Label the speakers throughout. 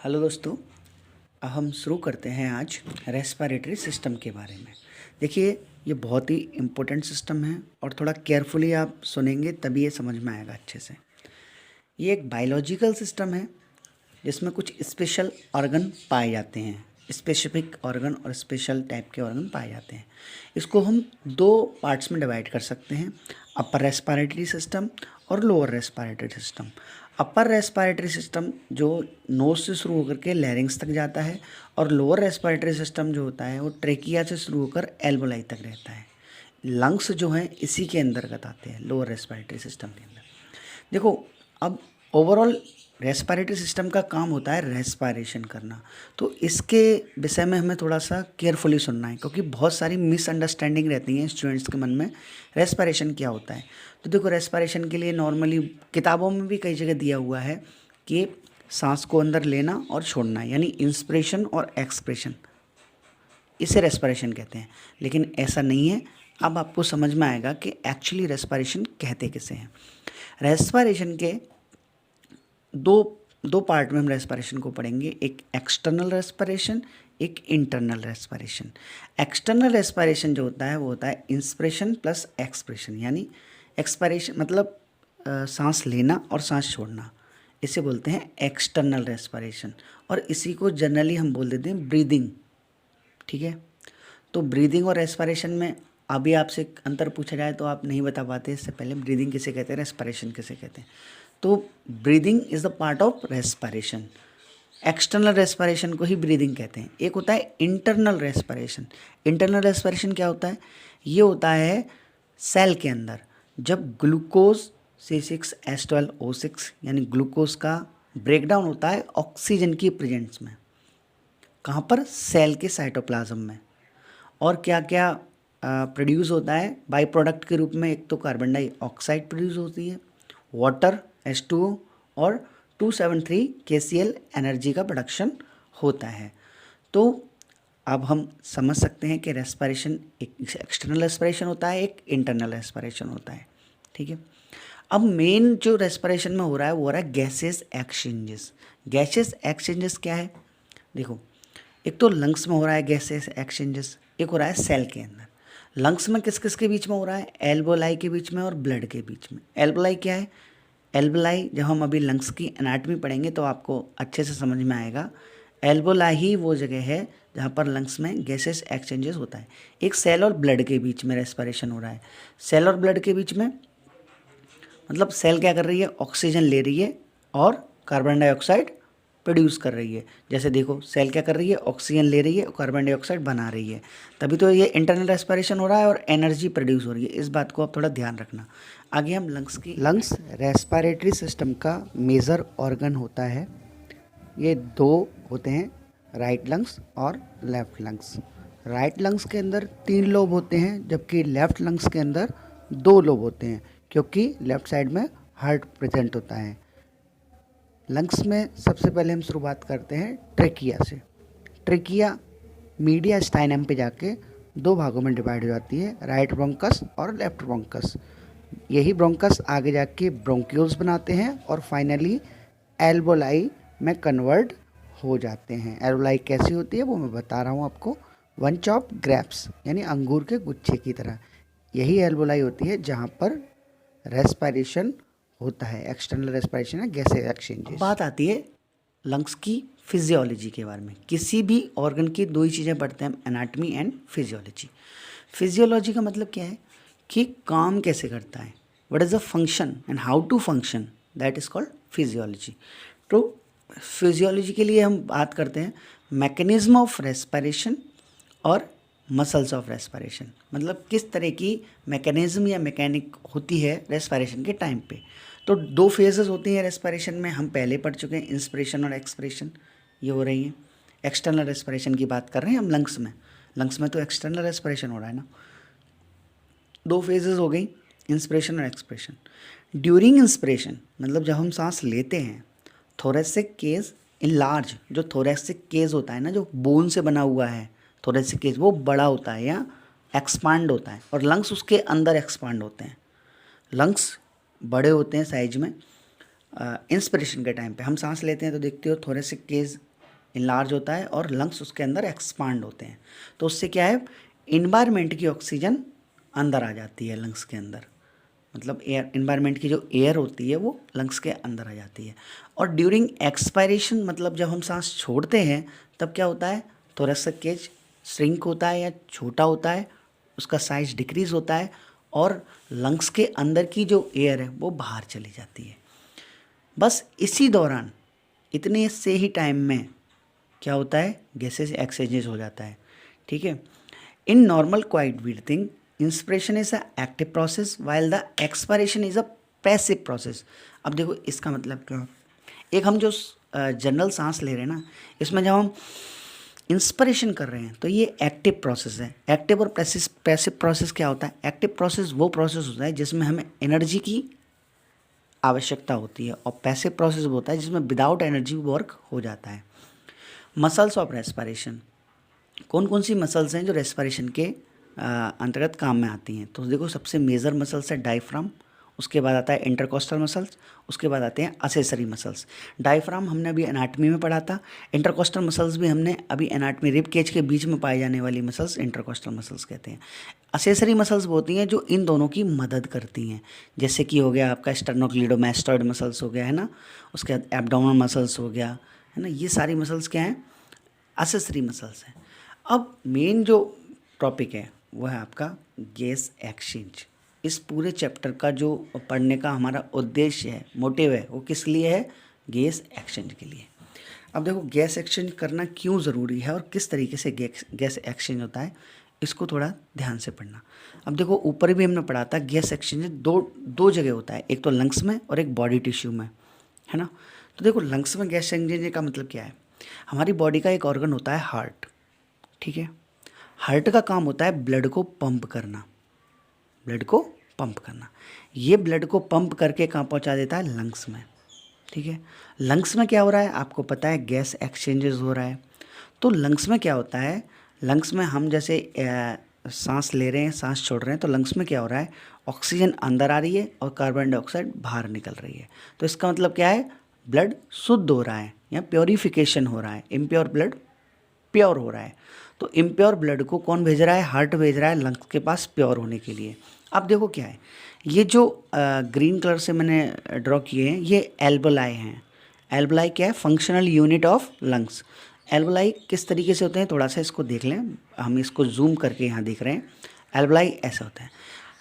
Speaker 1: Hello दोस्तों, अब हम शुरू करते हैं आज रेस्पिरेटरी सिस्टम के बारे में। देखिए, ये बहुत ही इम्पोर्टेंट सिस्टम है और थोड़ा केयरफुली आप सुनेंगे तभी ये समझ में आएगा अच्छे से। ये एक बायोलॉजिकल सिस्टम है जिसमें कुछ स्पेशल ऑर्गन पाए जाते हैं, स्पेसिफिक ऑर्गन और स्पेशल टाइप के ऑर्गन पाए जाते हैं। इसको हम दो पार्ट्स में डिवाइड कर सकते हैं, अपर रेस्पिरेटरी सिस्टम और lower respiratory system. Upper respiratory system जो नोज से शुरू होकर के लैरिंग्स तक जाता है और लोअर रेस्पिरेटरी सिस्टम जो होता है वो ट्रेकिया से शुरू होकर एल्वोलाई तक रहता है। लंग्स जो हैं इसी के अंतर्गत आते हैं, लोअर रेस्पिरेटरी सिस्टम के अंदर। देखो, अब ओवरऑल रेस्पिरेटरी सिस्टम का काम होता है रेस्पिरेशन करना, तो इसके विषय में हमें थोड़ा सा केयरफुली सुनना है क्योंकि बहुत सारी मिसअंडरस्टैंडिंग रहती हैं स्टूडेंट्स के मन में। रेस्पिरेशन क्या होता है? तो देखो, रेस्पिरेशन के लिए नॉर्मली किताबों में भी कई जगह दिया हुआ है कि सांस को अंदर लेना और छोड़ना, यानी इंस्पिरेशन और एक्सप्रेशन, इसे रेस्पिरेशन कहते हैं। लेकिन ऐसा नहीं है। अब आपको समझ में आएगा कि एक्चुअली रेस्पिरेशन कहते किसे हैं। रेस्पिरेशन के दो पार्ट में हम रेस्पिरेशन को पढ़ेंगे, एक एक्सटर्नल रेस्पिरेशन, एक इंटरनल रेस्पिरेशन। एक्सटर्नल रेस्पिरेशन जो होता है वो होता है इंस्पिरेशन प्लस एक्सप्रेशन, यानी एक्सपिरेशन मतलब सांस लेना और सांस छोड़ना, इसे बोलते हैं एक्सटर्नल रेस्पिरेशन। और इसी को जनरली हम बोल देते हैं ब्रीदिंग। ठीक है, तो ब्रीदिंग और रेस्पिरेशन में अभी आपसे अंतर पूछा जाए तो आप नहीं बता पाते। इससे पहले ब्रीदिंग किसे कहते हैं, रेस्पिरेशन किसे कहते हैं। तो breathing is the part of respiration. External respiration को ही ब्रीदिंग कहते हैं। एक होता है इंटरनल रेस्पिरेशन। इंटरनल रेस्पिरेशन क्या होता है? ये होता है सेल के अंदर जब ग्लूकोज C6H12O6 यानी ग्लूकोज का ब्रेकडाउन होता है ऑक्सीजन की प्रेजेंस में। कहाँ पर? सेल के साइटोप्लाज्म में। और क्या क्या प्रोड्यूस होता है बाई प्रोडक्ट के रूप में? एक तो कार्बन डाइऑक्साइड प्रोड्यूस होती है, वाटर H2O और 273 KCl एनर्जी का प्रोडक्शन होता है। तो अब हम समझ सकते हैं कि रेस्पिरेशन एक एक्सटर्नल रेस्पिरेशन होता है, एक इंटरनल रेस्पिरेशन होता है। ठीक है, अब मेन जो रेस्पिरेशन में हो रहा है वो हो रहा है गैसेस एक्सचेंजेस। गैसेस एक्सचेंजेस क्या है? देखो, एक तो लंग्स में हो रहा है गैसेस एक्सचेंजेस, एक हो रहा है सेल के अंदर। लंग्स में किस किस के बीच में हो रहा है? एल्वोलाई के बीच में और ब्लड के बीच में। एल्वोलाई क्या है? एल्वोलाई जब हम अभी लंग्स की एनाटॉमी पढ़ेंगे तो आपको अच्छे से समझ में आएगा। एल्वोलाई ही वो जगह है जहाँ पर लंग्स में गैसेस एक्सचेंजेस होता है। एक सेल और ब्लड के बीच में रेस्पिरेशन हो रहा है। सेल और ब्लड के बीच में मतलब सेल क्या कर रही है? ऑक्सीजन ले रही है और कार्बन डाइऑक्साइड प्रोड्यूस कर रही है। जैसे देखो, सेल क्या कर रही है? ऑक्सीजन ले रही है और कार्बन डाइऑक्साइड बना रही है, तभी तो ये इंटरनल रेस्पिरेशन हो रहा है और एनर्जी प्रोड्यूस हो रही है। इस बात को आप थोड़ा ध्यान रखना। आगे हम लंग्स रेस्पिरेटरी सिस्टम का मेजर ऑर्गन होता है। ये दो होते हैं, राइट लंग्स और लेफ्ट लंग्स। राइट लंग्स के अंदर 3 लोब होते हैं जबकि लेफ्ट लंग्स के अंदर 2 लोब होते हैं, क्योंकि लेफ्ट साइड में हार्ट प्रेजेंट होता है। लंग्स में सबसे पहले हम शुरुआत करते हैं ट्रेकिया से। ट्रेकिया मीडिया स्टाइनम पे जाके 2 भागों में डिवाइड हो जाती है, राइट ब्रोंकस और लेफ्ट ब्रोंकस। यही ब्रोंकस आगे जाके ब्रोंक्यूल्स बनाते हैं और फाइनली एल्वोलाई में कन्वर्ट हो जाते हैं। एल्वोलाई कैसी होती है वो मैं बता रहा हूँ आपको। बंच ऑफ ग्रेप्स यानी अंगूर के गुच्छे की तरह यही एल्वोलाई होती है जहाँ पर रेस्पिरेशन होता है। एक्सटर्नल रेस्पिरेशन है, गैसेस एक्सचेंजेस। बात आती है लंग्स की फिजियोलॉजी के बारे में। किसी भी ऑर्गन की 2 ही चीज़ें पढ़ते हैं, एनाटॉमी एंड फिजियोलॉजी। फिजियोलॉजी का मतलब क्या है कि काम कैसे करता है, what is the function and how to function, that is called physiology. तो फिजियोलॉजी के लिए हम बात करते हैं मैकेनिज्म ऑफ रेस्पिरेशन और मसल्स ऑफ रेस्पिरेशन, मतलब किस तरह की मैकेनिज्म या मैकेनिक होती है रेस्पिरेशन के टाइम पे। तो 2 फेजेस होती हैं रेस्पिरेशन में, हम पहले पढ़ चुके हैं, इंस्पिरेशन और एक्सपिरेशन, ये हो रही है। एक्सटर्नल रेस्पिरेशन की बात कर रहे हैं हम लंग्स में। लंग्स में तो एक्सटर्नल रेस्पिरेशन हो रहा है ना। 2 फेजेस हो गई, इंस्पिरेशन और एक्सपिरेशन। ड्यूरिंग इंस्पिरेशन मतलब जब हम सांस लेते हैं, थोरेसिक केस इनलार्ज, जो थोरेसिक केस होता है ना, जो बोन से बना हुआ है, थोरेसिक केस वो बड़ा होता है या एक्सपांड होता है और लंग्स उसके अंदर एक्सपांड होते हैं। लंग्स बड़े होते हैं साइज में। इंस्पिरेशन के टाइम पे हम सांस लेते हैं तो देखते हो थोरेसिक केस इनलार्ज होता है और लंग्स उसके अंदर एक्सपांड होते हैं। तो उससे क्या है, इन्वायरमेंट की ऑक्सीजन अंदर आ जाती है लंग्स के अंदर, मतलब एयर, इन्वायरमेंट की जो एयर होती है वो लंग्स के अंदर आ जाती है। और ड्यूरिंग एक्सपायरेशन, मतलब जब हम सांस छोड़ते हैं तब क्या होता है, थोरेसिक केज श्रिंक होता है या छोटा होता है, उसका साइज डिक्रीज होता है और लंग्स के अंदर की जो एयर है वो बाहर चली जाती है। बस इसी दौरान, इतने से ही टाइम में क्या होता है, गैसेस एक्सचेंजेस हो जाता है। ठीक है। In normal quite breathing, inspiration is a active process while the expiration is a passive process. अब देखो इसका मतलब क्या, एक हम जो जनरल सांस ले रहे हैं ना, इसमें जब हम इंस्पिरेशन कर रहे हैं तो ये एक्टिव प्रोसेस है। एक्टिव और पैसिव प्रोसेस क्या होता है, एक्टिव प्रोसेस वो प्रोसेस होता है जिसमें हमें एनर्जी की आवश्यकता होती है और पैसिव प्रोसेस वो होता है जिसमें विदाउट एनर्जी वर्क हो जाता है। मसल्स ऑफ रेस्पिरेशन, कौन कौन सी मसल्स हैं जो रेस्पिरेशन के अंतर्गत काम में आती हैं, तो देखो सबसे मेजर मसल्स है डायफ्राम, उसके बाद आता है इंटरकोस्टल मसल्स, उसके बाद आते हैं असेसरी मसल्स। डायफ्राम हमने अभी एनाटमी में पढ़ा था, इंटरकोस्टल मसल्स भी हमने अभी एनाटमी, रिब केज के बीच में पाई जाने वाली मसल्स इंटरकोस्टल मसल्स कहते हैं। असेसरी मसल्स वो होती हैं जो इन दोनों की मदद करती हैं, जैसे कि हो गया आपका स्टर्नोक्लीडोमास्टॉइड मसल्स हो गया है ना, उसके बाद एब्डोमिनल मसल्स हो गया है ना, ये सारी मसल्स क्या हैं, असेसरी मसल्स हैं। अब मेन जो टॉपिक है वो है आपका गैस एक्सचेंज। इस पूरे चैप्टर का जो पढ़ने का हमारा उद्देश्य है, मोटिव है, वो किस लिए है, गैस एक्सचेंज के लिए। अब देखो गैस एक्सचेंज करना क्यों ज़रूरी है और किस तरीके से गैस एक्सचेंज होता है, इसको थोड़ा ध्यान से पढ़ना। अब देखो ऊपर भी हमने पढ़ा था, गैस एक्सचेंज दो जगह होता है, एक तो लंग्स में और एक बॉडी टिश्यू में, है ना। तो देखो लंग्स में गैस एक्सचेंज का मतलब क्या है, हमारी बॉडी का एक ऑर्गन होता है हार्ट। ठीक है। हार्ट का काम होता है ब्लड को पंप करना, ब्लड को पंप करना। ये ब्लड को पंप करके कहाँ पहुँचा देता है, लंग्स में। ठीक है। लंग्स में क्या हो रहा है, आपको पता है गैस एक्सचेंजेस हो रहा है। तो लंग्स में क्या होता है, लंग्स में हम जैसे सांस ले रहे हैं, सांस छोड़ रहे हैं, तो लंग्स में क्या हो रहा है, ऑक्सीजन अंदर आ रही है और कार्बन डाइऑक्साइड बाहर निकल रही है। तो इसका मतलब क्या है, ब्लड शुद्ध हो रहा है या प्योरीफिकेशन हो रहा है, इम्प्योर ब्लड प्योर हो रहा है। तो इम्प्योर ब्लड को कौन भेज रहा है, हार्ट भेज रहा है लंग्स के पास प्योर होने के लिए। अब देखो क्या है, ये जो ग्रीन कलर से मैंने ड्रॉ किए हैं ये एल्वेलाई हैं। एल्वेलाई क्या है, functional unit of lungs. Alveoli किस तरीके से होते हैं, थोड़ा सा इसको देख लें, हम इसको जूम करके यहाँ देख रहे हैं। एल्वेलाई ऐसा होता है,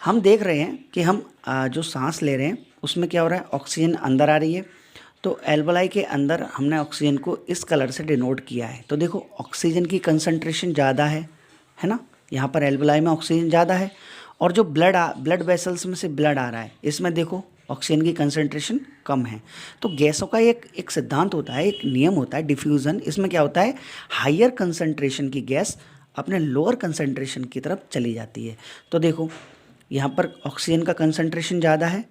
Speaker 1: हम देख रहे हैं कि हम जो सांस ले रहे हैं उसमें क्या हो रहा है, ऑक्सीजन अंदर आ रही है। तो एल्वेलाई के अंदर हमने ऑक्सीजन को इस कलर से डिनोट किया है। तो देखो ऑक्सीजन की कंसंट्रेशन ज़्यादा है ना, यहाँ पर एल्वेलाई में ऑक्सीजन ज़्यादा है। और जो ब्लड वेसल्स में से ब्लड आ रहा है, इसमें देखो ऑक्सीजन की कंसंट्रेशन कम है। तो गैसों का एक सिद्धांत होता है, एक नियम होता है डिफ्यूज़न। इसमें क्या होता है, हायर कंसंट्रेशन की गैस अपने लोअर कंसंट्रेशन की तरफ चली जाती है। तो देखो यहाँ पर ऑक्सीजन का कंसंट्रेशन ज़्यादा है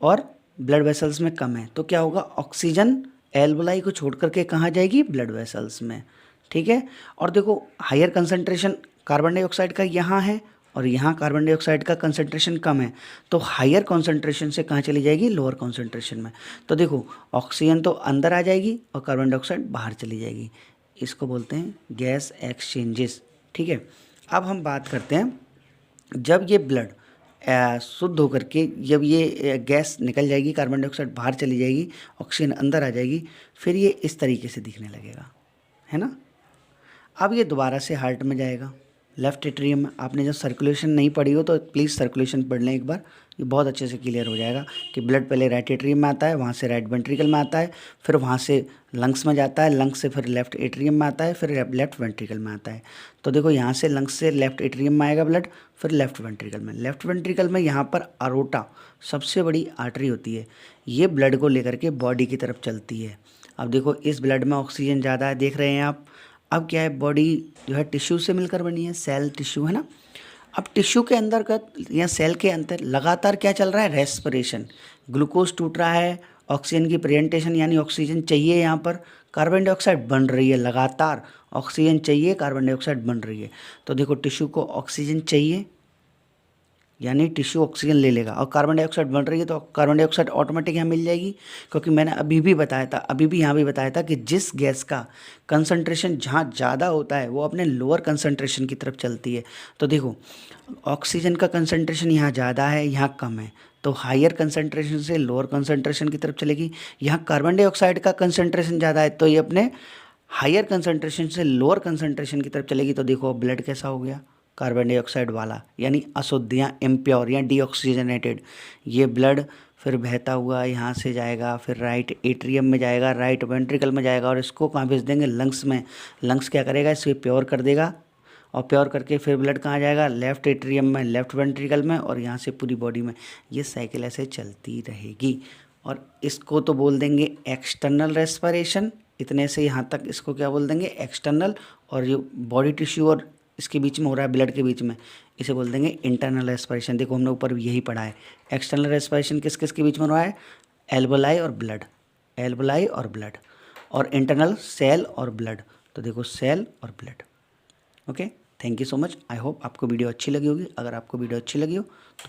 Speaker 1: और ब्लड वेसल्स में कम है, तो क्या होगा, ऑक्सीजन एल्वेलाई को छोड़ करके कहाँ जाएगी, ब्लड वेसल्स में। ठीक है। और देखो हायर कंसंट्रेशन कार्बन डाइऑक्साइड का यहाँ है और यहाँ कार्बन डाइऑक्साइड का कंसंट्रेशन कम है, तो हायर कंसंट्रेशन से कहाँ चली जाएगी, लोअर कंसंट्रेशन में। तो देखो ऑक्सीजन तो अंदर आ जाएगी और कार्बन डाइऑक्साइड बाहर चली जाएगी। इसको बोलते हैं गैस एक्सचेंजेस। ठीक है। अब हम बात करते हैं, जब ये ब्लड शुद्ध होकर के जब ये गैस निकल जाएगी, कार्बन डाइऑक्साइड बाहर चली जाएगी, ऑक्सीजन अंदर आ जाएगी, फिर ये इस तरीके से दिखने लगेगा, है ना। अब ये दोबारा से हार्ट में जाएगा, लेफ्ट एट्रियम में। आपने जब सर्कुलेशन नहीं पढ़ी हो तो प्लीज़ सर्कुलेशन पढ़ लें एक बार, ये बहुत अच्छे से क्लियर हो जाएगा कि ब्लड पहले राइट एट्रियम में आता है, वहाँ से राइट वेंट्रिकल में आता है, फिर वहाँ से लंग्स में जाता है, लंग्स से फिर लेफ्ट एट्रियम में आता है, फिर लेफ्ट वेंट्रिकल में आता है। तो देखो यहाँ से लंग्स से लेफ्ट एट्रियम में आएगा ब्लड, फिर लेफ्ट वेंट्रिकल में। लेफ्ट वेंट्रिकल में यहाँ पर अरोटा सबसे बड़ी आर्टरी होती है, ये ब्लड को लेकर के बॉडी की तरफ चलती है। अब देखो इस ब्लड में ऑक्सीजन ज़्यादा है, देख रहे हैं आप। अब क्या है, बॉडी जो है टिश्यू से मिलकर बनी है, सेल टिश्यू है ना। अब टिश्यू के अंदर का या सेल के अंदर लगातार क्या चल रहा है, रेस्पिरेशन। ग्लूकोज टूट रहा है, ऑक्सीजन की प्रेजेंटेशन यानी ऑक्सीजन चाहिए, यहाँ पर कार्बन डाइऑक्साइड बन रही है, लगातार ऑक्सीजन चाहिए, कार्बन डाइऑक्साइड बन रही है। तो देखो टिश्यू को ऑक्सीजन चाहिए, यानी टिश्यू ऑक्सीजन ले लेगा और कार्बन डाइऑक्साइड बन रही है तो कार्बन डाइऑक्साइड ऑटोमेटिक यहाँ मिल जाएगी, क्योंकि मैंने अभी भी बताया था, अभी भी यहाँ भी बताया था कि जिस गैस का कंसंट्रेशन जहाँ ज़्यादा होता है वो अपने लोअर कंसंट्रेशन की तरफ चलती है। तो देखो ऑक्सीजन का कंसंट्रेशन यहाँ ज़्यादा है, यहाँ कम है, तो हायर कंसंट्रेशन से लोअर कंसंट्रेशन की तरफ चलेगी। यहाँ कार्बन डाइऑक्साइड का कंसंट्रेशन ज़्यादा है तो ये अपने हायर कंसंट्रेशन से लोअर कंसंट्रेशन की तरफ चलेगी। तो देखो ब्लड कैसा हो गया, कार्बन डाइऑक्साइड वाला, यानी अशुद्ध या इम्प्योर या डीऑक्सीजनेटेड। ये ब्लड फिर बहता हुआ यहाँ से जाएगा, फिर राइट एट्रियम में जाएगा, राइट वेंट्रिकल में जाएगा, और इसको कहाँ भेज देंगे, लंग्स में। लंग्स क्या करेगा, इसे प्योर कर देगा, और प्योर करके फिर ब्लड कहाँ जाएगा, लेफ्ट एट्रियम में, लेफ्ट वेंट्रिकल में, और यहाँ से पूरी बॉडी में। ये साइकिल ऐसे चलती रहेगी, और इसको तो बोल देंगे एक्सटर्नल रेस्पिरेशन। इतने से यहाँ तक इसको क्या बोल देंगे, एक्सटर्नल। और जो बॉडी टिश्यू और इसके बीच में हो रहा है, ब्लड के बीच में, इसे बोल देंगे इंटरनल रेस्पिरेशन। देखो हमने ऊपर यही पढ़ा है, एक्सटर्नल रेस्पिरेशन किस किस के बीच में हो रहा है, एल्वोलाई और ब्लड, एल्वोलाई और ब्लड, और इंटरनल सेल और ब्लड। तो देखो सेल और blood. Okay, thank you so much. I hope आपको वीडियो अच्छी लगी होगी। अगर आपको वीडियो अच्छी लगी हो तो